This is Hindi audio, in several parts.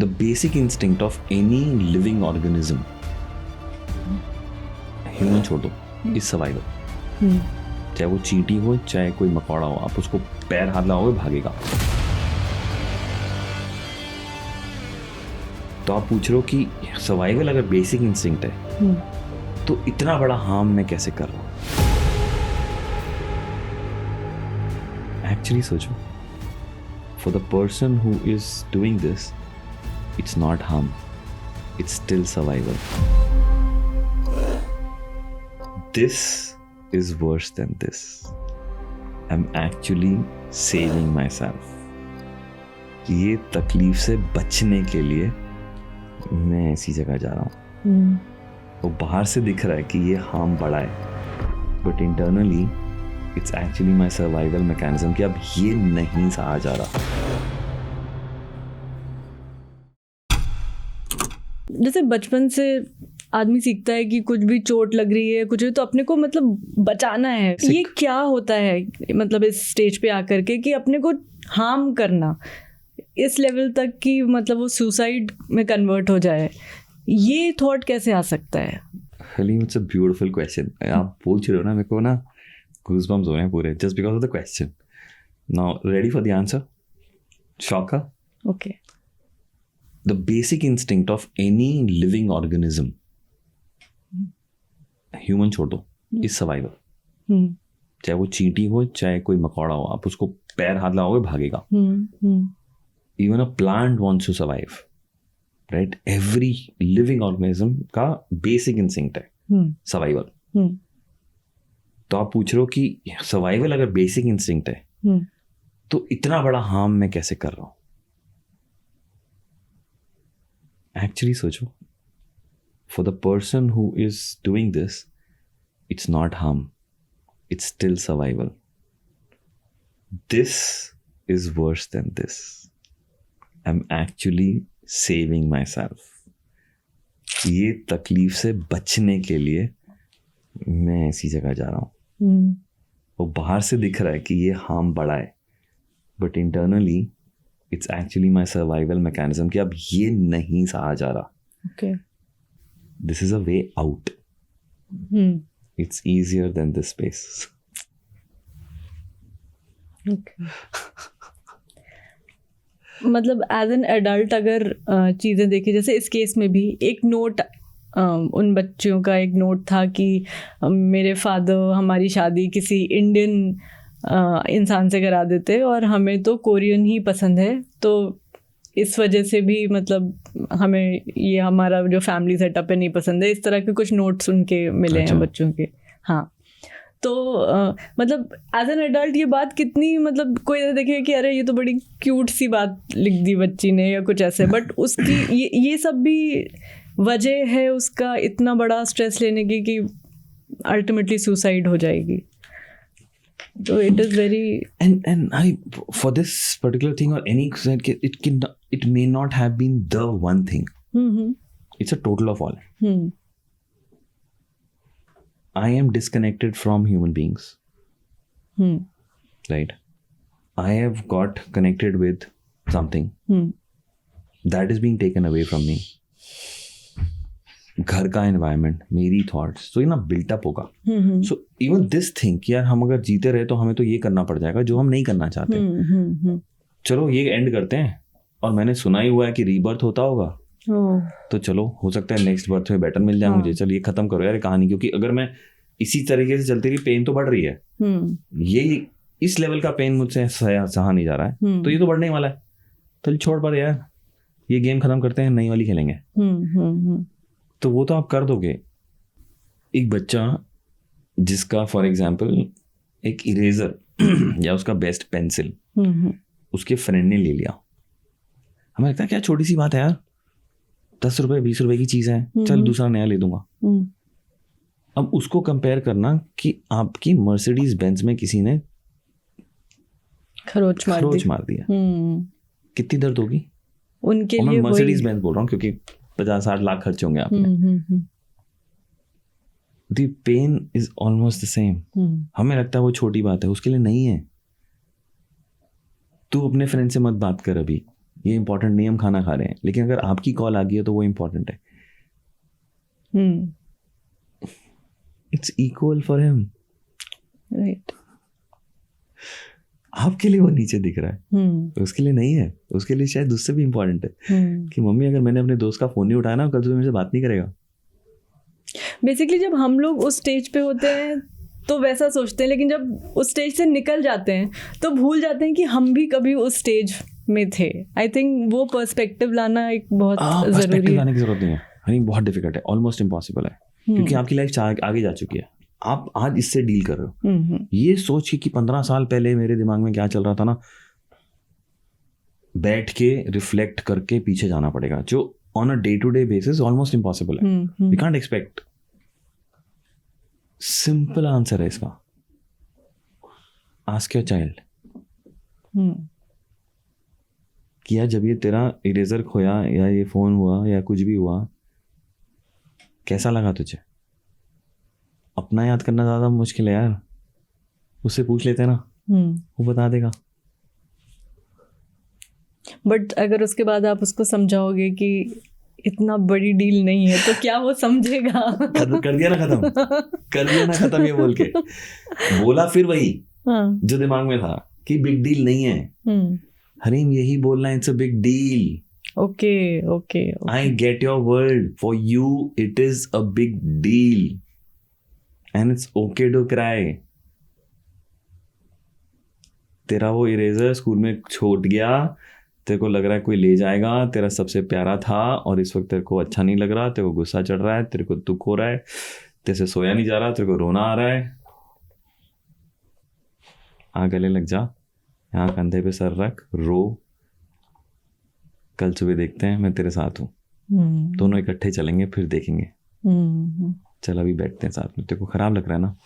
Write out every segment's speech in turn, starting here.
The basic instinct of any living organism, human छोड़ दो, is survival. चाहे वो चींटी हो, चाहे कोई मकोड़ा हो, आप उसको पैर हाथ लगाओगे भागेगा. तो आप पूछ रहे हो कि सर्वाइवल अगर बेसिक इंस्टिंक्ट है तो इतना बड़ा हार्म मैं कैसे कर रहा हूं. एक्चुअली सोचो, for the person who is doing this, it's not harm, it's still survival. This is worse than this. I'm actually saving myself. ये तकलीफ से बचने के लिए मैं ऐसी जगह जा रहा हूँ. वो बाहर से दिख रहा है कि ये हार्म बड़ा है, but internally it's actually my survival mechanism कि अब ये नहीं सहा जा रहा. जैसे बचपन से आदमी सीखता है कि कुछ भी चोट लग रही है, कुछ भी, तो अपने को मतलब बचाना है. ये क्या होता है मतलब इस स्टेज पे आकर के कि अपने को हार्म करना इस लेवल तक कि मतलब वो सुसाइड में कन्वर्ट हो जाए, ये थॉट कैसे आ सकता है? Haleem, it's a beautiful question. आप पूछ रहे हो ना, मेरे को ना गूज़बम्स हो रहे हैं पूरे just because of the question. Now ready for the answer? शॉका? Okay. The basic instinct of any living organism, human छोड़ दो, is survival. चाहे वो चींटी हो, चाहे कोई मकोड़ा हो, आप उसको पैर हाथ लगाओगे भागेगा. Even a plant wants to survive, right? Every living organism का basic instinct है survival. तो आप पूछ रहे हो कि survival अगर basic instinct है तो इतना बड़ा harm मैं कैसे कर रहा हूँ. एक्चुअली सोचो, for the person who is doing this, it's not harm, it's still survival. This is worse than this. I am actually saving my self. ये तकलीफ से बचने के लिए मैं ऐसी जगह जा रहा हूँ. वो बाहर से दिख रहा है कि ये हार्म बड़ा है, but internally it's actually my survival mechanism कि अब ये नहीं सहा जा रहा. Okay. This is a way out. It's easier than this space. मतलब एज एन एडल्ट अगर चीज़ें देखी, जैसे इस केस में भी एक नोट, उन बच्चियों का एक नोट था कि मेरे फादर हमारी शादी किसी इंडियन इंसान से करा देते और हमें तो कोरियन ही पसंद है, तो इस वजह से भी मतलब हमें ये हमारा जो फैमिली सेटअप है नहीं पसंद है. इस तरह के कुछ नोट्स उनके मिले हैं बच्चों के. हाँ, तो मतलब एज एन एडल्ट ये बात कितनी, मतलब कोई ऐसा देखेगा कि अरे ये तो बड़ी क्यूट सी बात लिख दी बच्ची ने या कुछ ऐसे, बट उसकी ये सब भी वजह है उसका इतना बड़ा स्ट्रेस लेने की कि अल्टीमेटली सुसाइड हो जाएगी. So it is very and I, for this particular thing or any, it may not have been the one thing. It's a total of all. I am disconnected from human beings. Right? I have got connected with something that is being taken away from me. घर का एनवायरनमेंट, मेरी थॉट्स, तो ये ना बिल्टअप होगा. सो इवन दिस थिंग कि यार हम अगर जीते रहे तो हमें तो ये करना पड़ जाएगा जो हम नहीं करना चाहते. चलो ये एंड करते हैं. और मैंने सुना ही हुआ है कि रीबर्थ होता होगा, तो चलो हो सकता है नेक्स्ट बर्थ में बेटर मिल जाए मुझे. चलो ये खत्म करो यार कहानी, क्योंकि अगर मैं इसी तरीके से चलती रही, पेन तो बढ़ रही है. ये इस लेवल का पेन मुझसे सहा नहीं जा रहा है, तो ये तो बढ़ने ही वाला है. चल छोड़ पर यार, ये गेम खत्म करते हैं, नई वाली खेलेंगे. तो वो तो आप कर दोगे. एक बच्चा जिसका फॉर एग्जाम्पल एक इरेजर या उसका बेस्ट पेंसिल उसके फ्रेंड ने ले लिया, हमें लगता है क्या छोटी सी बात है यार, 10 रुपए 20 रुपए की चीज है, चल दूसरा नया ले दूंगा. अब उसको कंपेयर करना कि आपकी मर्सिडीज बेंज में किसी ने खरोच मार दिया, कितनी दर्द होगी उनके लिए. मैं मर्सिडीज बेंज बोल रहा हूँ क्योंकि 50-60 लाख खर्चे होंगे आपने. The pain is almost the same. हमें लगता है वो छोटी बात है, उसके लिए नहीं है. तू अपने फ्रेंड से मत बात कर अभी, ये इंपॉर्टेंट नहीं, हम खाना खा रहे हैं, लेकिन अगर आपकी कॉल आ गई है तो वो इंपॉर्टेंट है. It's equal for him. Right. आपके लिए वो नीचे दिख रहा है, उसके लिए नहीं है. उसके लिए शायद उससे भी इम्पोर्टेंट है कि मम्मी अगर मैंने अपने दोस्त का फोन नहीं उठाया ना, कल सुबह मेरे से बात नहीं करेगा. बेसिकली जब हम लोग उस स्टेज पे होते हैं तो वैसा सोचते हैं, लेकिन जब उस स्टेज से निकल जाते हैं तो भूल जाते हैं कि हम भी कभी उस स्टेज में थे. आई थिंक वो पर्सपेक्टिव लाना एक बहुत जरूरी है. लाने की जरूरत नहीं है. हनी बहुत डिफिकल्ट है, ऑलमोस्ट इम्पॉसिबल है, क्योंकि आपकी लाइफ आगे जा चुकी है. आप आज इससे डील कर रहे हो. ये सोच के कि 15 साल पहले मेरे दिमाग में क्या चल रहा था ना, बैठ के रिफ्लेक्ट करके पीछे जाना पड़ेगा, जो on a day to day basis almost impossible है. We can't expect. Simple answer है इसका, आस्क योर चाइल्ड कि यार जब ये तेरा इरेजर खोया या ये फोन हुआ या कुछ भी हुआ, कैसा लगा तुझे? अपना याद करना ज्यादा मुश्किल है यार, उससे पूछ लेते ना, वो बता देगा. बट अगर उसके बाद आप उसको समझाओगे कि इतना बड़ी डील नहीं है, तो क्या वो समझेगा? कर दिया ना खत्म, कर दिया ना खत्म ये बोल के. बोला फिर वही जो दिमाग में था कि बिग डील नहीं है. हरीम यही बोलना है, it's a big deal. Okay. I get your word. For you, it is a big deal. And it's okay to cry. तेरा वो इरेजर स्कूल में छूट गया, तेरे को लग रहा है कोई ले जाएगा, तेरा सबसे प्यारा था और इस वक्त तेरे को अच्छा नहीं लग रहा, तेरे को गुस्सा चढ़ रहा है, तेरे को दुख हो रहा है, तेरे से सोया नहीं जा रहा, तेरे को रोना आ रहा है. गले लग जा, यहाँ कंधे पे सर रख, रो. कल सुबह देखते हैं, मैं तेरे साथ हूँ. दोनों इकट्ठे चलेंगे, फिर देखेंगे. चल अभी बैठते हैं साथ में. तेरे को खराब लग रहा है ना,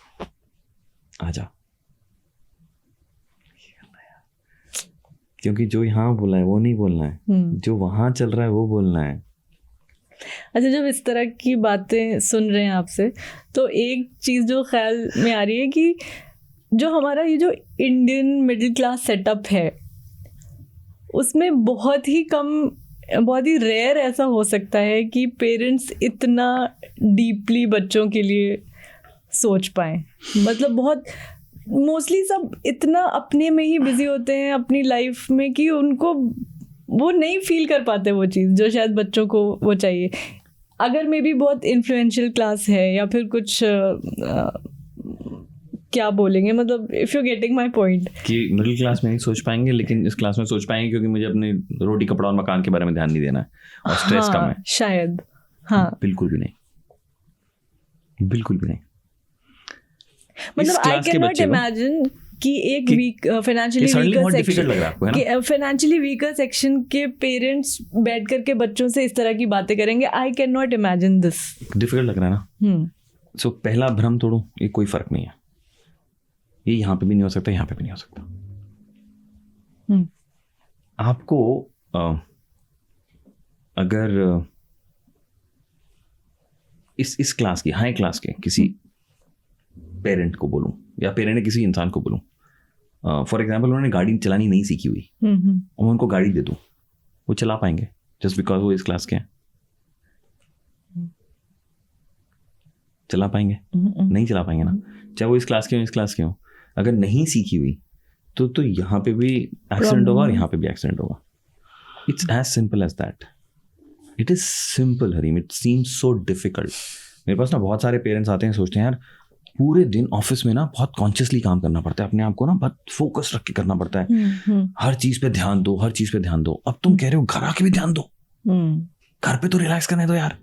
आजा. क्योंकि जो यहाँ बोला है वो नहीं बोलना है, जो वहां चल रहा है वो बोलना है. अच्छा, जब इस तरह की बातें सुन रहे हैं आपसे, तो एक चीज जो ख्याल में आ रही है कि जो हमारा ये जो इंडियन मिडिल क्लास सेटअप है, उसमें बहुत ही रेयर ऐसा हो सकता है कि पेरेंट्स इतना डीपली बच्चों के लिए सोच पाएं. मतलब बहुत मोस्टली सब इतना अपने में ही बिजी होते हैं अपनी लाइफ में कि उनको वो नहीं फील कर पाते वो चीज़ जो शायद बच्चों को वो चाहिए. अगर मे बी बहुत इन्फ्लुएंशियल क्लास है या फिर कुछ क्या बोलेंगे, मतलब if you getting my point, कि मिडिल क्लास में नहीं सोच पाएंगे, लेकिन इस क्लास में सोच पाएंगे क्योंकि मुझे अपने रोटी कपड़ा और मकान के बारे में ध्यान नहीं देना है और स्ट्रेस कम है. शायद. हाँ, बिल्कुल भी नहीं, बिल्कुल भी नहीं. मतलब आई कैन नॉट इमेजिन कि एक वीक फाइनेंशियली वीकर सेक्शन के पेरेंट्स बैठ करके बच्चों से इस तरह की बातें करेंगे. I can not imagine this. Difficult लग रहा है ना. सो पहला भ्रम तोड़ो, ये कोई फर्क नहीं है, ये यहाँ पे भी नहीं हो सकता, यहाँ पे भी नहीं हो सकता. आपको अगर इस क्लास की, हाई क्लास के किसी पेरेंट को बोलूं या पेरेंट किसी इंसान को बोलूं, फॉर एग्जाम्पल उन्होंने गाड़ी चलानी नहीं सीखी हुई और मैं उनको गाड़ी दे दूं, वो चला पाएंगे जस्ट बिकॉज वो इस क्लास के हैं? चला पाएंगे? नहीं चला पाएंगे ना, चाहे वो इस क्लास के हो, इस क्लास के हो. अगर नहीं सीखी हुई तो यहाँ पे भी एक्सीडेंट होगा और यहाँ पे भी एक्सीडेंट होगा. It's as simple as that. It is simple Hareem, it seems so difficult. मेरे पास ना बहुत सारे पेरेंट्स आते हैं, सोचते हैं यार पूरे दिन ऑफिस में ना बहुत कॉन्शियसली काम करना पड़ता है, अपने आप को ना बहुत फोकस रख के करना पड़ता है, हर चीज पे ध्यान दो, हर चीज पे ध्यान दो. अब तुम कह रहे हो घर आके भी ध्यान दो, घर पे तो रिलैक्स करने दो यार.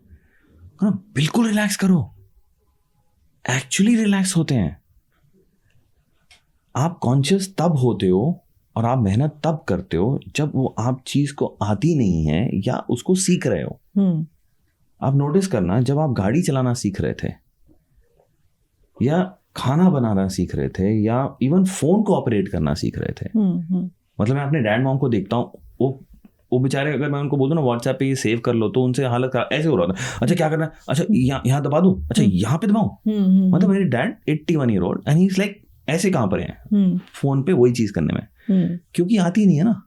बिल्कुल रिलैक्स करो, एक्चुअली रिलैक्स होते हैं. आप कॉन्शियस तब होते हो और आप मेहनत तब करते हो जब वो आप चीज को आती नहीं है या उसको सीख रहे हो. आप नोटिस करना, जब आप गाड़ी चलाना सीख रहे थे या खाना बनाना सीख रहे थे या इवन फोन को ऑपरेट करना सीख रहे थे, मतलब मैं अपने डैड मॉम को देखता हूँ, वो बेचारे, अगर मैं उनको बोल दूं ना व्हाट्सएप पे ये सेव कर लो, तो उनसे हालत ऐसे हो रहा था. अच्छा क्या करना है, अच्छा यहाँ दबा दूं, अच्छा यहाँ पे दबाऊं. मतलब मेरे dad 81 year old and he is like ऐसे कहाँ पर हैं फोन पे वही चीज करने में, क्योंकि आती नहीं है ना.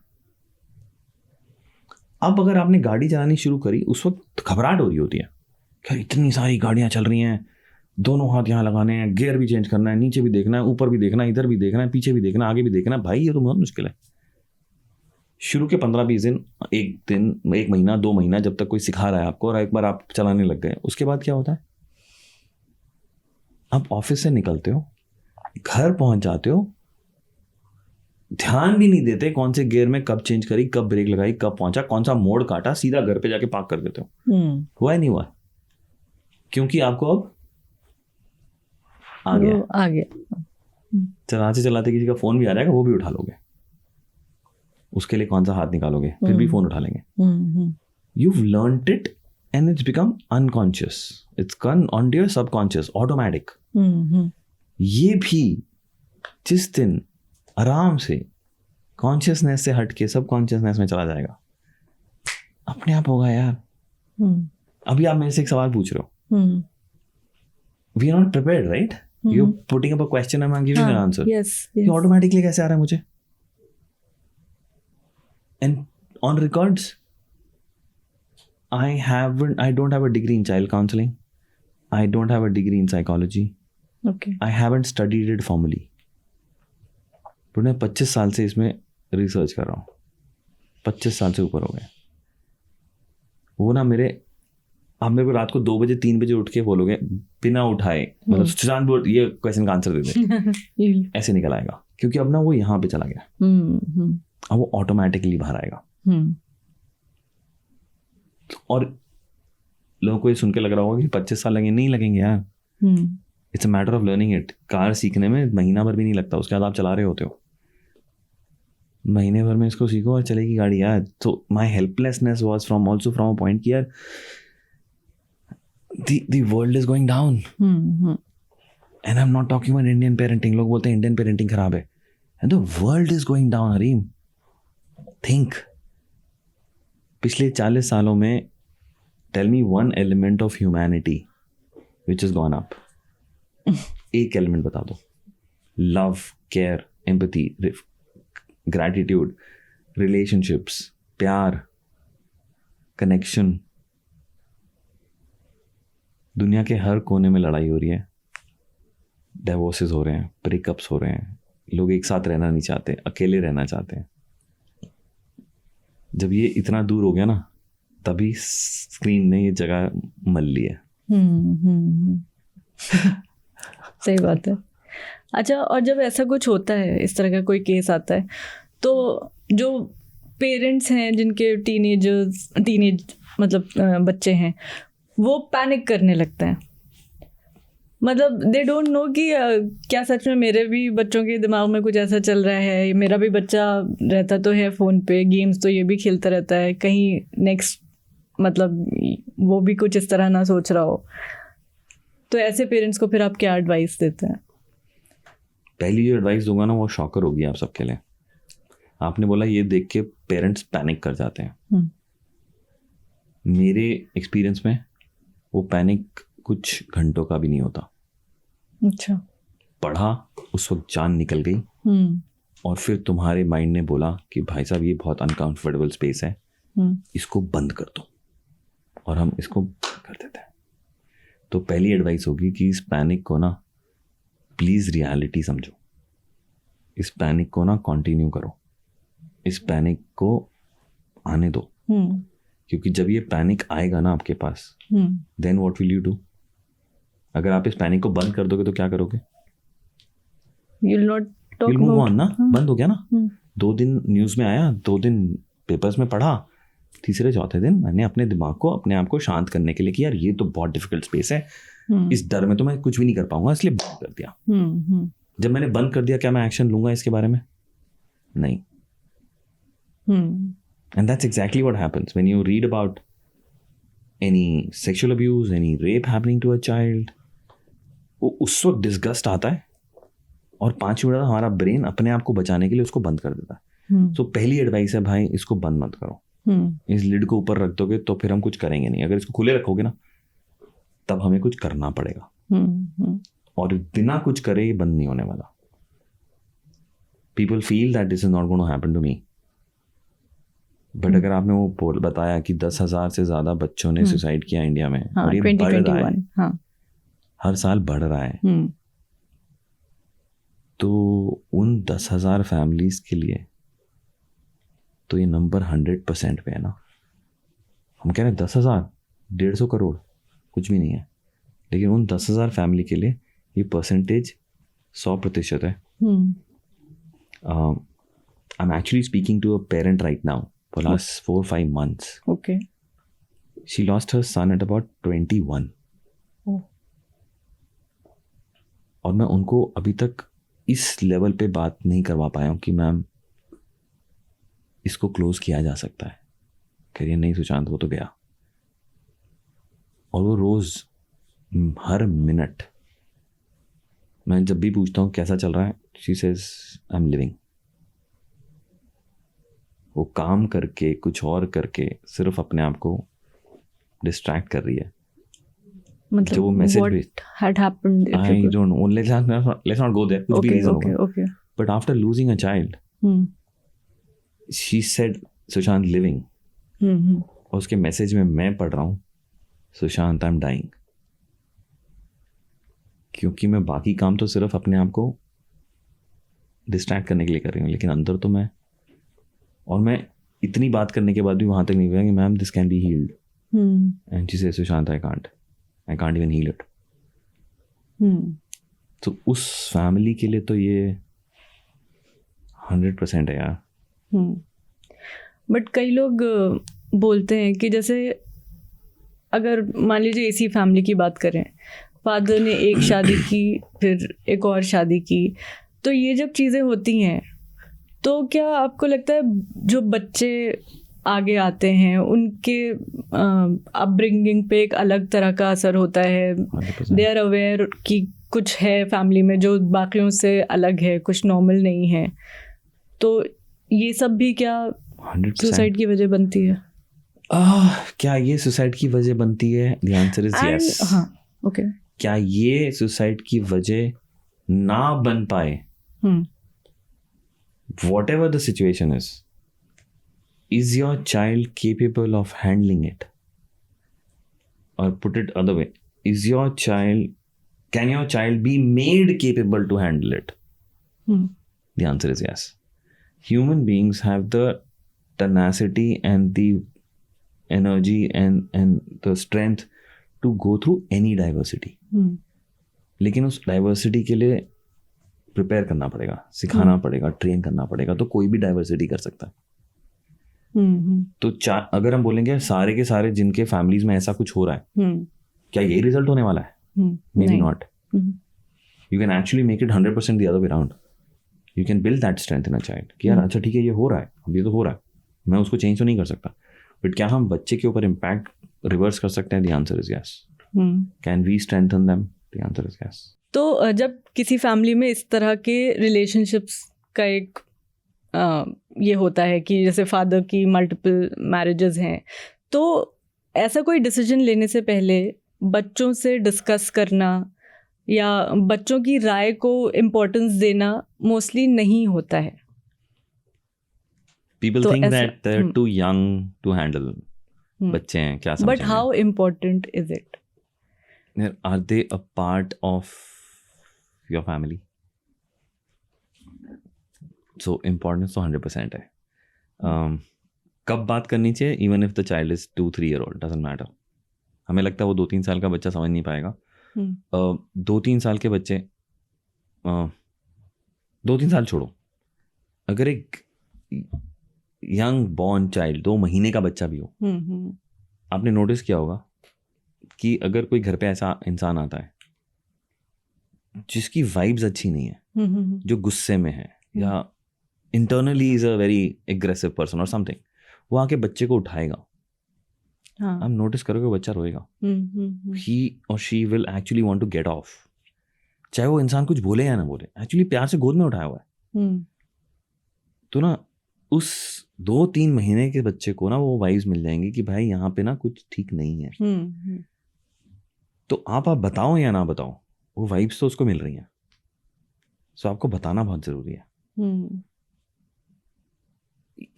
अब अगर आपने गाड़ी चलानी शुरू करी, उस वक्त घबराहट हो रही होती है, क्या इतनी सारी गाड़ियां चल रही हैं, दोनों हाथ यहाँ लगाने हैं, गियर भी चेंज करना है, नीचे भी देखना है, ऊपर भी देखना है, इधर भी देखना है, पीछे भी देखना है, आगे भी देखना है, भाई ये तो बहुत मुश्किल है। शुरू के 15-20 दिन, एक महीना 2 महीना, जब तक कोई सिखा रहा है आपको, और एक बार आप चलाने लग गए, उसके बाद क्या होता है, आप ऑफिस से निकलते हो, घर पहुंच जाते हो, ध्यान भी नहीं देते कौन से गियर में कब चेंज करी, कब ब्रेक लगाई, कब पहुंचा, कौन सा मोड़ काटा, सीधा घर पे जाके पार्क कर देते हो। हुआ है नहीं हुआ? क्योंकि आपको अब आ गया। चलाते चलाते किसी का फोन भी आ जाएगा, वो भी उठा लोगे, उसके लिए कौन सा हाथ निकालोगे, फिर भी फोन उठा लेंगे। You've learned it and it's become unconscious. It's gone onto your subconscious, automatic. ये भी जिस दिन आराम से कॉन्शियसनेस से हट के सबकॉन्शियसनेस में चला जाएगा, अपने आप होगा यार। अभी आप मेरे से एक सवाल पूछ रहे हो, we are not prepared, right? You're putting up a question and I'm giving an answer. Yes. ये ऑटोमेटिकली कैसे आ रहा है मुझे? And on records, I don't have a degree in child counseling. I don't have a degree in psychology. Okay. I haven't studied it formally. but मैं 25 साल से इसमें रिसर्च कर रहा हूँ, 25 साल से ऊपर हो गए। वो ना आप मेरे को रात को 2 बजे 3 बजे उठ के बोलोगे बिना उठाए, मतलब सुशांत बोल ये क्वेश्चन का आंसर दे दे, ऐसे निकल आएगा, क्योंकि अब ना वो यहाँ पे चला गया, अब वो ऑटोमेटिकली बाहर आएगा। और लोगों को ये सुन के लग रहा होगा कि 25 साल लगेंगे, नहीं लगेंगे यार। It's a matter of learning it. Car सीखने में महीना भर भी नहीं लगता, उसके बाद आप चला रहे होते हो, महीने भर में इसको सीखो और चलेगी गाड़ी यार। तो my helplessness was from also from a point कि यार the world is going down. And I'm not talking about Indian parenting. लोग बोलते हैं इंडियन पेरेंटिंग खराब है, and the world is going down. Hareem, think. पिछले 40 सालों में tell me one element of humanity which has gone up. एक एलिमेंट बता दो। Love, care, empathy, gratitude, relationships, प्यार, कनेक्शन। दुनिया के हर कोने में लड़ाई हो रही है, डिवोर्सेस हो रहे हैं, ब्रेकअप्स हो रहे हैं, लोग एक साथ रहना नहीं चाहते, अकेले रहना चाहते हैं। जब ये इतना दूर हो गया ना, तभी स्क्रीन ने ये जगह मल ली है। सही बात है। अच्छा, और जब ऐसा कुछ होता है, इस तरह का कोई केस आता है, तो जो पेरेंट्स हैं जिनके टीनेज मतलब बच्चे हैं, वो पैनिक करने लगते हैं। मतलब दे डोंट नो कि क्या सच में मेरे भी बच्चों के दिमाग में कुछ ऐसा चल रहा है, मेरा भी बच्चा रहता तो है फ़ोन पे, गेम्स तो ये भी खेलता रहता है, कहीं नेक्स्ट मतलब वो भी कुछ इस तरह ना सोच रहा हो। तो ऐसे पेरेंट्स को फिर आप क्या एडवाइस देते हैं? पहली जो एडवाइस दूंगा ना, वो शॉकर होगी आप सबके लिए। आपने बोला ये देख के पेरेंट्स पैनिक कर जाते हैं। मेरे एक्सपीरियंस में वो पैनिक कुछ घंटों का भी नहीं होता। अच्छा। पढ़ा, उस वक्त जान निकल गई, और फिर तुम्हारे माइंड ने बोला कि भाई साहब ये बहुत अनकंफर्टेबल स्पेस है, इसको बंद कर दो, और हम इसको कर देते हैं। तो पहली एडवाइस होगी कि इस पैनिक को ना प्लीज़ रियलिटी समझो, इस पैनिक को ना कंटिन्यू करो, इस पैनिक को आने दो, क्योंकि जब ये पैनिक आएगा ना आपके पास, then what will you do? अगर आप इस पैनिक को बंद कर दोगे तो क्या करोगे? you'll move on ना। बंद हो गया ना। 2 दिन न्यूज़ में आया, 2 दिन पेपर्स में पढ़ा, तीसरे चौथे दिन मैंने अपने दिमाग को, अपने आप को शांत करने के लिए कि यार ये तो बहुत डिफिकल्ट स्पेस है, इस डर में तो मैं कुछ भी नहीं कर पाऊंगा, इसलिए बंद कर दिया। जब मैंने बंद कर दिया, क्या मैं एक्शन लूंगा इसके बारे में? नहीं। And that's exactly what happens when you read about any sexual abuse, any rape happening to a child. वो उस वक्त डिस्गस्ट आता है, और 5 मिनट हमारा ब्रेन अपने आप को बचाने के लिए उसको बंद कर देता है। तो पहली एडवाइस है भाई, इसको बंद मत करो। इस लिड को ऊपर रख दोगे तो फिर हम कुछ करेंगे नहीं। अगर इसको खुले रखोगे ना, तब हमें कुछ करना पड़ेगा, और बिना कुछ करे ये बंद नहीं होने वाला। People feel that this is not going to happen to me. But अगर आपने वो बताया कि 10,000 से ज्यादा बच्चों ने सुसाइड किया इंडिया में, और ये बढ़ रहा है, हर साल बढ़ रहा है, तो उन 10,000 फैमिलीज के लिए तो ये नंबर 100% पे है ना। हम कह रहे हैं 10,000, 150 करोड़ कुछ भी नहीं है, लेकिन उन 10,000 फैमिली के लिए ये परसेंटेज 100% है। I'm actually speaking to a parent right now for last 4-5 months. Okay. She lost her son at about 21. Oh. और मैं उनको अभी तक इस लेवल पे बात नहीं करवा पाया हूँ कि मैम इसको क्लोज किया जा सकता है। कह रही है नहीं सुशांत, वो तो गया। और वो रोज हर मिनट मैं जब भी पूछता हूँ कैसा चल रहा है, she says I am living. वो काम करके कुछ और करके सिर्फ अपने आप को डिस्ट्रैक्ट कर रही है। मतलब जो वो message what had happened if I you could... don't know, let's not go there, कुछ भी रीजन होगा। But after losing a child, she said Sushant living, और उसके मैसेज में मैं पढ़ रहा हूँ सुशांत आई एम डाइंग। क्योंकि मैं बाकी काम तो सिर्फ अपने आप को डिस्ट्रैक्ट करने के लिए कर रही हूँ, लेकिन अंदर तो मैं इतनी बात करने के बाद भी वहां तक नहीं गया कि ma'am this can be healed, and she said Sushant I can't even heal it. तो उस फैमिली के लिए तो ये 100% है यार। बट कई लोग बोलते हैं कि जैसे अगर मान लीजिए इसी फैमिली की बात करें, फादर ने एक शादी की फिर एक और शादी की, तो ये जब चीज़ें होती हैं तो क्या आपको लगता है जो बच्चे आगे आते हैं उनके अपब्रिंगिंग पे एक अलग तरह का असर होता है? दे आर अवेयर कि कुछ है फैमिली में जो बाकियों से अलग है, कुछ नॉर्मल नहीं है, तो ये सब भी क्या सुसाइड की वजह बनती है? क्या ये सुसाइड की वजह बनती है? The answer is yes. हाँ, ओके। क्या ये सुसाइड की वजह ना बन पाए? Whatever the situation is your child capable of handling it? Or put it other way, can your child be made capable to handle it? The answer is yes. Human beings have the tenacity and the energy and the strength to go through any diversity. लेकिन उस डाइवर्सिटी के लिए प्रिपेयर करना पड़ेगा, सिखाना पड़ेगा, ट्रेन करना पड़ेगा, तो कोई भी डाइवर्सिटी कर सकता है। तो अगर हम बोलेंगे सारे के सारे जिनके फैमिलीज में ऐसा कुछ हो रहा है, क्या यही रिजल्ट होने वाला है? May be not. You can actually make it 100% the other way round. You can build that strength in a child कि यार अच्छा ठीक है, ये हो रहा है, अब ये तो हो रहा है, मैं उसको चेंज तो नहीं कर सकता, बट क्या हम बच्चे के ऊपर इम्पैक्ट रिवर्स कर सकते हैं? The answer is yes. Can we strengthen them? The answer is yes. तो जब किसी फैमिली में इस तरह के रिलेशनशिप्स का एक ये होता है कि जैसे फादर की मल्टीपल मैरिजेस हैं, तो ऐसा कोई डिसीजन लेने से पहले बच्चों से डिस्कस करना या बच्चों की राय को इम्पोर्टेंस देना मोस्टली नहीं होता है। People think that they're too young to handle. बच्चे हैं, क्या समझेंगे? But how important is it? Are they a part of your family? So importance तो 100% है। कब बात करनी चाहिए? Even if the child is 2-3 year old, doesn't matter. हमें लगता है वो 2-3 साल का बच्चा समझ नहीं पाएगा। 2-3 साल के बच्चे, 2-3 साल छोड़ो, अगर एक यंग बॉर्न चाइल्ड 2 महीने का बच्चा भी हो, आपने नोटिस किया होगा कि अगर कोई घर पे ऐसा इंसान आता है जिसकी वाइब्स अच्छी नहीं है, जो गुस्से में है या internally is a very aggressive person और समथिंग, वो आके बच्चे को उठाएगा, आप नोटिस करोगे वो बच्चा रोएगा। ही और she will actually want to get off, चाहे वो इंसान कुछ बोले या ना बोले, एक्चुअली प्यार से गोद में उठाया हुआ है। तो ना उस 2-3 महीने के बच्चे को ना वो वाइब्स मिल जाएंगी कि भाई यहाँ पे ना कुछ ठीक नहीं है। तो आप बताओ या ना बताओ, वो वाइब्स तो उसको मिल रही हैं, सो आपको बताना बहुत जरूरी है।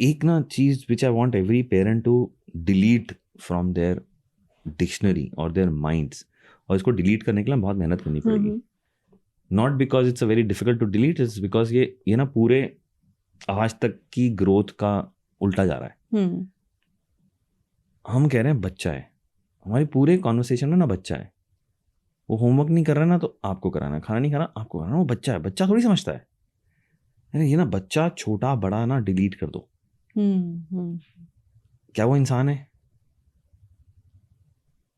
एक ना चीज which I want every parent to delete from their dictionary और देयर माइंड्स, और इसको डिलीट करने के लिए बहुत मेहनत करनी पड़ेगी. Not because it's a very difficult to delete, it's because ये ना पूरे आज तक की ग्रोथ का उल्टा जा रहा है. हम कह रहे हैं बच्चा है, हमारे पूरे कॉन्वर्सेशन में ना बच्चा है. वो होमवर्क नहीं कर रहा ना तो आपको कराना, खाना नहीं खाना आपको कराना, वो बच्चा है. बच्चा थोड़ी समझता है. ये ना बच्चा छोटा बड़ा ना डिलीट कर दो. क्या वो इंसान है?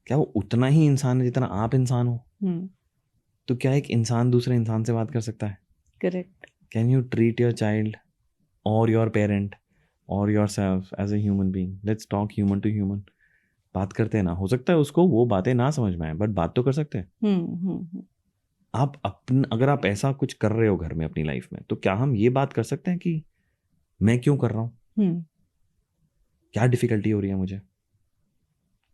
क्या वो उतना ही इंसान है जितना आप इंसान हो? तो क्या एक इंसान दूसरे इंसान से बात कर सकता है? Correct. Can you treat your child और योर पेरेंट और your self as a human being? Let's talk human to human. बात करते हैं ना, हो सकता है उसको वो बातें ना समझ में आए, बट बात तो कर सकते हैं. आप अगर आप ऐसा कुछ कर रहे हो घर में अपनी लाइफ में, तो क्या हम ये बात कर सकते हैं कि मैं क्यों कर रहा हूँ, क्या डिफिकल्टी हो रही है मुझे,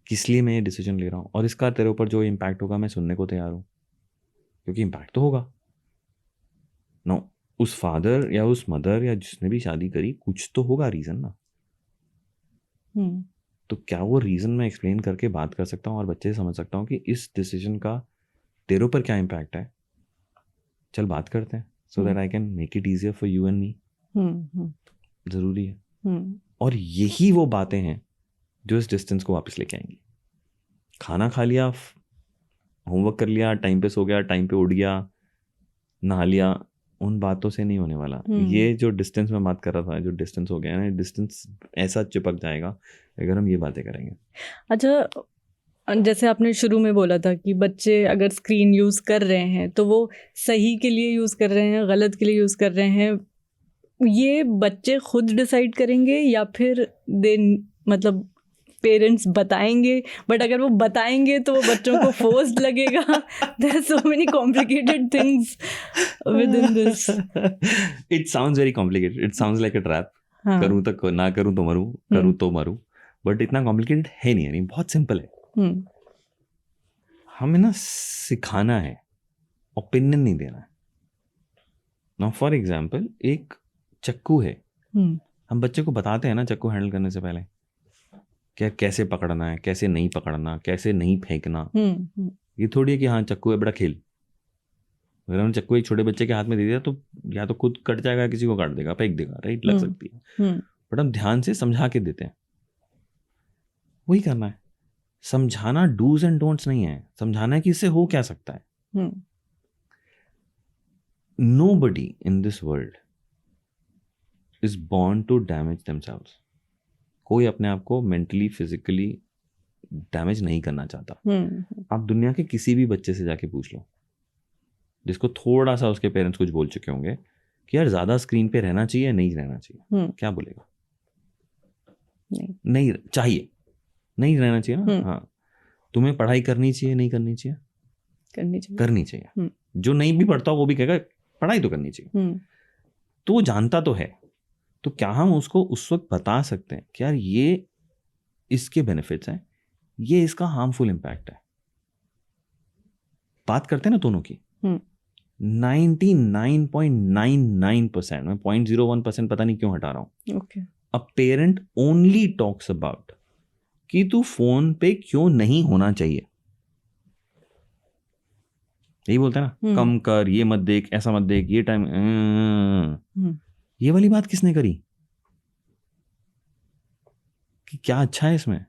किस लिए मैं ये डिसीजन ले रहा हूँ, और इसका तेरे ऊपर जो इम्पैक्ट होगा मैं सुनने को तैयार हूँ, क्योंकि इम्पैक्ट तो होगा नो. उस फादर या उस मदर या जिसने भी शादी करी, कुछ तो होगा रीजन ना. तो क्या वो रीजन मैं एक्सप्लेन करके बात कर सकता हूँ और बच्चे से समझ सकता हूँ कि इस डिसीजन का तेरे ऊपर क्या इम्पैक्ट है, चल बात करते हैं, so that I can make it easier for you and me. जरूरी है. और यही वो बातें हैं जो इस डिस्टेंस को वापस लेके आएंगी. खाना खा लिया, होमवर्क कर लिया, टाइम पे सो गया, टाइम पे उठ गया, नहा लिया, उन बातों से नहीं होने वाला. ये जो डिस्टेंस में बात कर रहा था, जो डिस्टेंस हो गया है ना, डिस्टेंस ऐसा चिपक जाएगा अगर हम ये बातें करेंगे. अच्छा, जैसे आपने शुरू में बोला था कि बच्चे अगर स्क्रीन यूज़ कर रहे हैं तो वो सही के लिए यूज़ कर रहे हैं, गलत के लिए यूज़ कर रहे हैं, ये बच्चे खुद डिसाइड करेंगे या फिर मतलब पेरेंट्स बताएंगे? बट अगर वो बताएंगे तो वो बच्चों को फोर्स्ड लगेगा. There are so many complicated things within this. It sounds very complicated, it sounds like a trap. करूं तो ना करूं तो मरूं, करूं तो मरूं, बट इतना कॉम्प्लिकेटेड है नहीं, बहुत सिंपल है. हमें ना सिखाना है, ओपिनियन नहीं देना है. नाउ फॉर एग्जाम्पल, एक चक्कू है, हम बच्चे को बताते हैं ना चक्कू हैंडल करने से पहले क्या कैसे पकड़ना है, कैसे नहीं पकड़ना, कैसे नहीं फेंकना. ये थोड़ी है कि हाँ चक्कू है बड़ा खेल. अगर हम चक्कू एक छोटे बच्चे के हाथ में दे दिया तो या तो खुद कट जाएगा, किसी को काट देगा, फेंक देगा, राइट, लग सकती है. बट हम ध्यान से समझा के देते हैं. वही करना है. समझाना डूज एंड डोंट्स नहीं है, समझाना है कि इससे हो क्या सकता है. Nobody in this world is born to damage themselves. कोई अपने आप को मेंटली फिजिकली डैमेज नहीं करना चाहता. आप दुनिया के किसी भी बच्चे से जाके पूछ लो जिसको थोड़ा सा उसके पेरेंट्स कुछ बोल चुके होंगे कि यार ज्यादा स्क्रीन पे रहना चाहिए, नहीं रहना चाहिए, क्या बोलेगा? नहीं चाहिए, नहीं रहना चाहिए ना. हाँ, तुम्हें पढ़ाई करनी चाहिए, नहीं करनी चाहिए? करनी चाहिए. जो नहीं भी पढ़ता वो भी कहेगा पढ़ाई तो करनी चाहिए. तो वो जानता तो है. तो क्या हम उसको उस वक्त बता सकते हैं कि यार ये इसके बेनिफिट्स हैं, ये इसका हार्मफुल इम्पैक्ट है? बात करते हैं ना दोनों की. 99.99%, मैं 0.01% पता नहीं क्यों हटा रहा हूं. A parent only talks about कि तू फोन पे क्यों नहीं होना चाहिए. यही बोलते हैं ना, कम कर, ये मत देख, ऐसा मत देख, ये टाइम. ये वाली बात किसने करी कि क्या अच्छा है इसमें?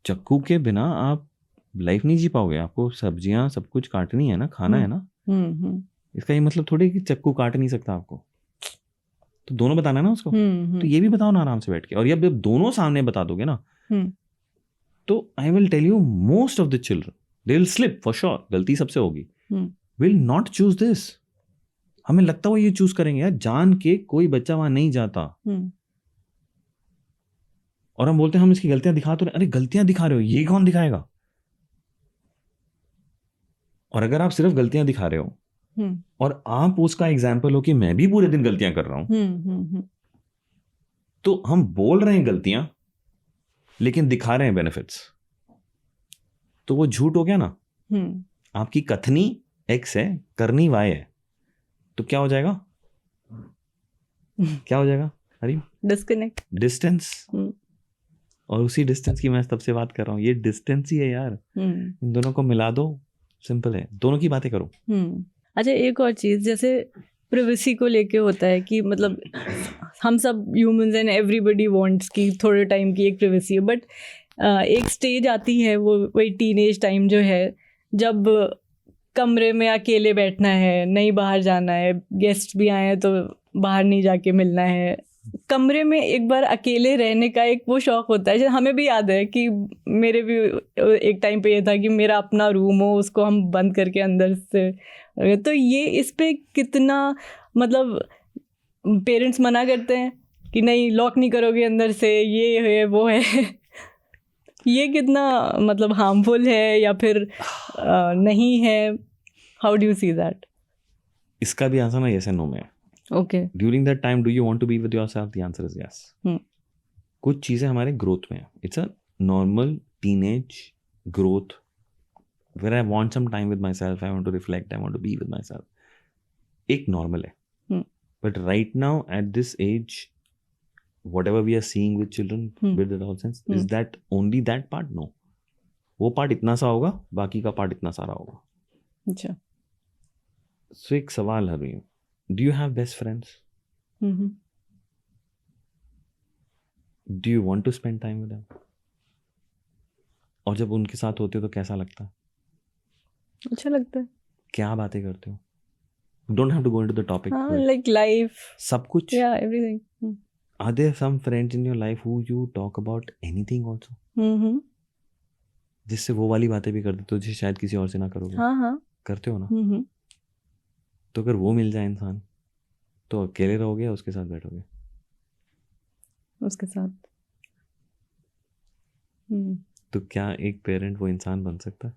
चक्कू के बिना आप लाइफ नहीं जी पाओगे. आपको सब्जियां सब कुछ काटनी है ना, खाना है ना. इसका ये मतलब थोड़ी कि चक्कू काट नहीं सकता आपको. तो दोनों बताना है ना उसको. तो ये भी बताओ ना आराम से बैठ के. और जब दोनों सामने बता दोगे ना, तो I will tell you most of the children they will slip for sure. गलती सबसे होगी. Will not choose this. हमें लगता वो ये चूज करेंगे यार, जान के कोई बच्चा वहां नहीं जाता. और हम बोलते हैं हम इसकी गलतियां दिखा तो रहे. अरे गलतियां दिखा रहे हो, ये कौन दिखाएगा? और अगर आप सिर्फ गलतियां दिखा रहे हो और आप उसका एग्जाम्पल हो कि मैं भी पूरे दिन गलतियां कर रहा हूं, तो हम बोल रहे हैं गलतियां लेकिन दिखा रहे हैं बेनिफिट्स, तो वो झूठ हो गया ना. आपकी कथनी X है, करनी Y है, तो क्या हो जाएगा? क्या हो जाएगा? अरे डिस्कनेक्ट, डिस्टेंस। और उसी डिस्टेंस की मैं तब से बात कर रहा हूँ, ये डिस्टेंस ही है यार। इन दोनों को मिला दो, सिंपल है, दोनों की बातें करो। अच्छा, एक और चीज़, जैसे प्रिवेसी को लेके होता है कि मतलब हम सब ह्यूमंस एंड एवरीबडी वांट्स कि थोड़े टाइम की एक प्रिवेसी है, बट एक स्टेज आती है, वो वही टीनेज टाइम जो है, जब कमरे में अकेले बैठना है, नहीं बाहर जाना है, गेस्ट भी आए हैं तो बाहर नहीं जाके मिलना है, कमरे में एक बार अकेले रहने का एक वो शौक होता है। हमें भी याद है कि मेरे भी एक टाइम पे ये था कि मेरा अपना रूम हो, उसको हम बंद करके अंदर से। तो ये इस पे कितना मतलब पेरेंट्स मना करते हैं कि नहीं लॉक नहीं करोगे अंदर से, ये है वो है ये कितना मतलब हार्मफुल है या फिर नहीं है? How do you see that? इसका भी आंसर ना यस एंड नो में है। Okay. During that time, do you want to be with yourself? The answer is yes. कुछ चीज़ें हमारे ग्रोथ में है. It's a normal teenage growth where I want some time with myself. I want to reflect. I want to be with myself. एक normal है. But right now at this age, whatever we are seeing with children, with adolescents, is that only that part? No. वो part इतना सा होगा, बाकी का part इतना सारा होगा. अच्छा. So एक सवाल है रही. Do you have best friends? Do you want to spend time with them? और जब उनके साथ होते हो तो कैसा लगता है? अच्छा लगता है. क्या बातें करते हो? Don't have to go into the topic. Like life. सब कुछ. Yeah, everything. Are there some friends in your life who you talk about anything also? जिससे वो वाली बातें भी कर देते हो जिसे शायद किसी और से ना करोगे. हाँ. करते हो ना? तो अगर वो मिल जाए इंसान, तो अकेले रहोगे या उसके साथ बैठोगे? उसके साथ. तो क्या एक पेरेंट वो इंसान बन सकता है?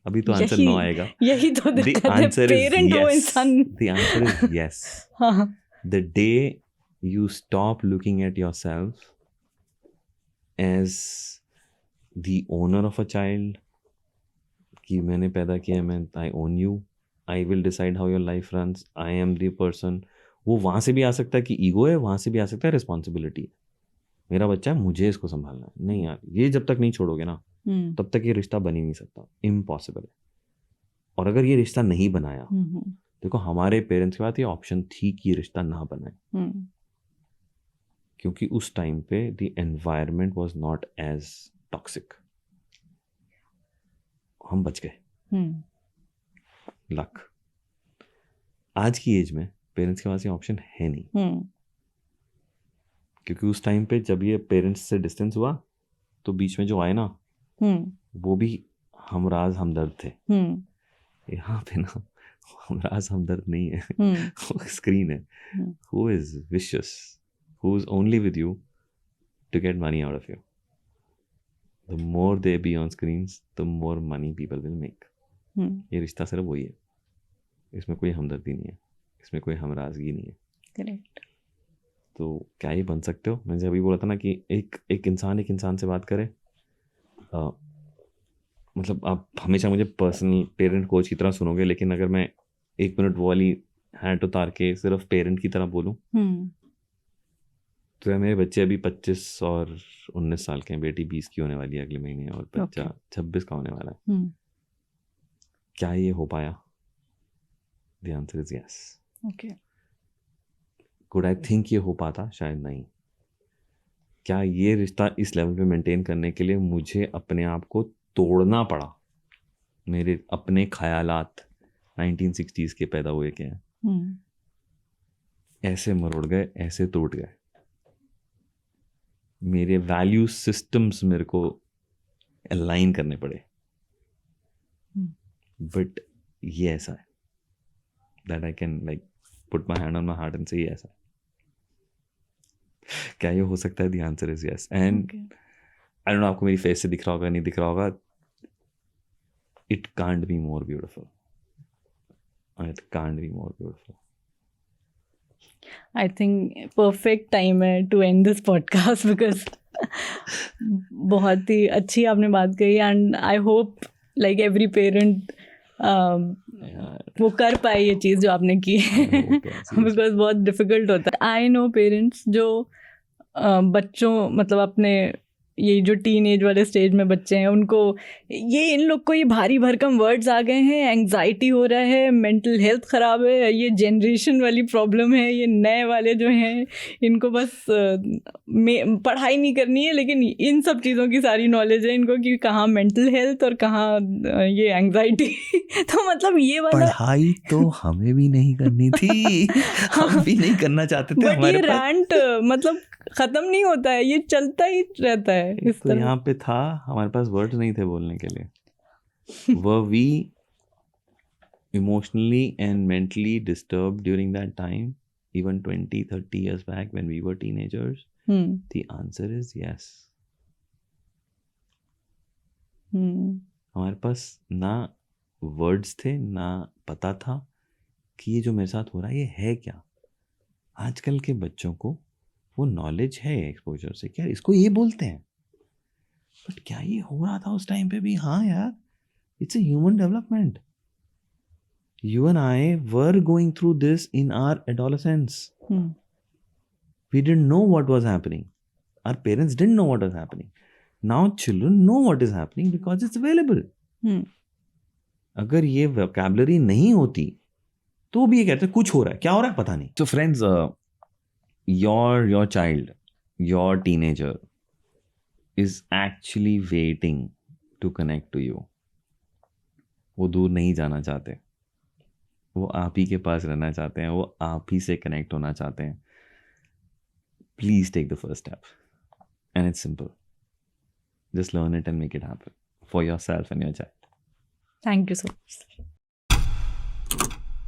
अभी तो आंसर नो आएगा. यही तो दिक्कत है, पेरेंट वो इंसान. The answer is yes. The day you stop looking at yourself as the owner of a child, कि मैंने पैदा किया, मैं I own you, I will decide how your life runs, I am the person. वो वहाँ से भी आ सकता है कि ईगो है, वहाँ से भी आ सकता है रिस्पॉन्सिबिलिटी है. मेरा बच्चा है, मुझे इसको संभालना है. नहीं यार, ये जब तक नहीं छोड़ोगे ना, तब तक ये रिश्ता बन ही नहीं सकता. इम्पॉसिबल है. और अगर ये रिश्ता नहीं बनाया, देखो हमारे पेरेंट्स के पास ये ऑप्शन थी कि ये रिश्ता ना बनाए, क्योंकि उस टाइम पे the environment was not as toxic. हम बच गए. लक. आज की एज में पेरेंट्स के पास ये ऑप्शन है नहीं, क्योंकि उस टाइम पे जब ये पेरेंट्स से डिस्टेंस हुआ तो बीच में जो आए ना, वो भी हमराज हमदर्द थे. यहाँ पे ना हमराज हमदर्द नहीं है, वो स्क्रीन है. Who is vicious, who is only with you to get money out of you. The more they be on screens, the more money people will make. ये रिश्ता सिर्फ वही है, इसमें कोई हमदर्दी नहीं है, इसमें कोई हमराजगी नहीं है. करेक्ट. तो क्या ही बन सकते हो? मैंने अभी बोला था ना कि एक इंसान से बात करे. मतलब आप हमेशा मुझे पर्सनल पेरेंट कोच की तरह सुनोगे, लेकिन अगर मैं 1 मिनट वो वाली हैट उतार के सिर्फ पेरेंट की तरह बोलूं, तो यार मेरे बच्चे अभी 25 और 19 साल के हैं. बेटी 20 की होने वाली है अगले महीने, और बच्चा 26 का होने वाला है. क्या ये हो पाया? The answer is yes. Okay. Could I think ये हो पाता? शायद नहीं. क्या ये रिश्ता इस लेवल पे मेंटेन करने के लिए मुझे अपने आप को तोड़ना पड़ा? मेरे अपने ख्यालात 1960s के पैदा हुए के हैं, ऐसे मरोड़ गए, ऐसे टूट गए. मेरे वैल्यू सिस्टम्स मेरे को अलाइन करने पड़े. बट ये ऐसा है that I can like put my hand on my heart and say yes. क्या ये हो सकता है? The answer is yes. And I don't know आपको मेरी फेस से दिख रहा होगा, नहीं दिख रहा होगा. It can't be more beautiful. It can't be more beautiful. I think perfect time है to end this podcast because बहुत ही अच्छी आपने बात कही. And I hope like every parent वो कर पाए ये चीज़ जो आपने की seriously. बिकॉज बहुत डिफिकल्ट होता है. आई नो पेरेंट्स जो बच्चों मतलब अपने ये जो टीन एज वाले स्टेज में बच्चे हैं उनको ये इन लोग को ये भारी भरकम वर्ड्स आ गए हैं, एंग्जाइटी हो रहा है, मेंटल हेल्थ ख़राब है, ये जनरेशन वाली प्रॉब्लम है, ये नए वाले जो हैं इनको बस पढ़ाई नहीं करनी है लेकिन इन सब चीज़ों की सारी नॉलेज है इनको कि कहाँ मेंटल हेल्थ और कहाँ ये एंग्जाइटी तो मतलब ये वाला पढ़ाई तो हमें भी नहीं करनी थी, हम भी नहीं करना चाहते थे. बट ये रैंट मतलब खत्म नहीं होता है, ये चलता ही रहता है इस तो तरह. यहाँ पे था, हमारे पास वर्ड्स नहीं थे बोलने के लिए. Were we emotionally and mentally disturbed during that time, even 20-30 years back when we were teenagers? The answer is yes. हमारे पास ना वर्ड्स थे, ना पता था कि ये जो मेरे साथ हो रहा है ये है क्या. आजकल के बच्चों को वो नॉलेज है एक्सपोजर से, क्या इसको ये बोलते हैं, बट क्या ये हो रहा था उस टाइम पे भी? हाँ यार, it's a human development. You and I were going through this in our adolescence. We didn't know what was happening. Our parents didn't know what was happening. Now children know what is happening because it's available. अगर ये vocabulary नहीं होती तो भी ये कहते कुछ हो रहा है, क्या हो रहा है पता नहीं. So friends, your child, your teenager is actually waiting to connect to you. वो दूर नहीं जाना चाहते, वो आप ही के पास रहना चाहते हैं, वो आप ही से कनेक्ट होना चाहते हैं. Please take the first step and it's simple. Just learn it and make it happen for yourself and your child. Thank you so much.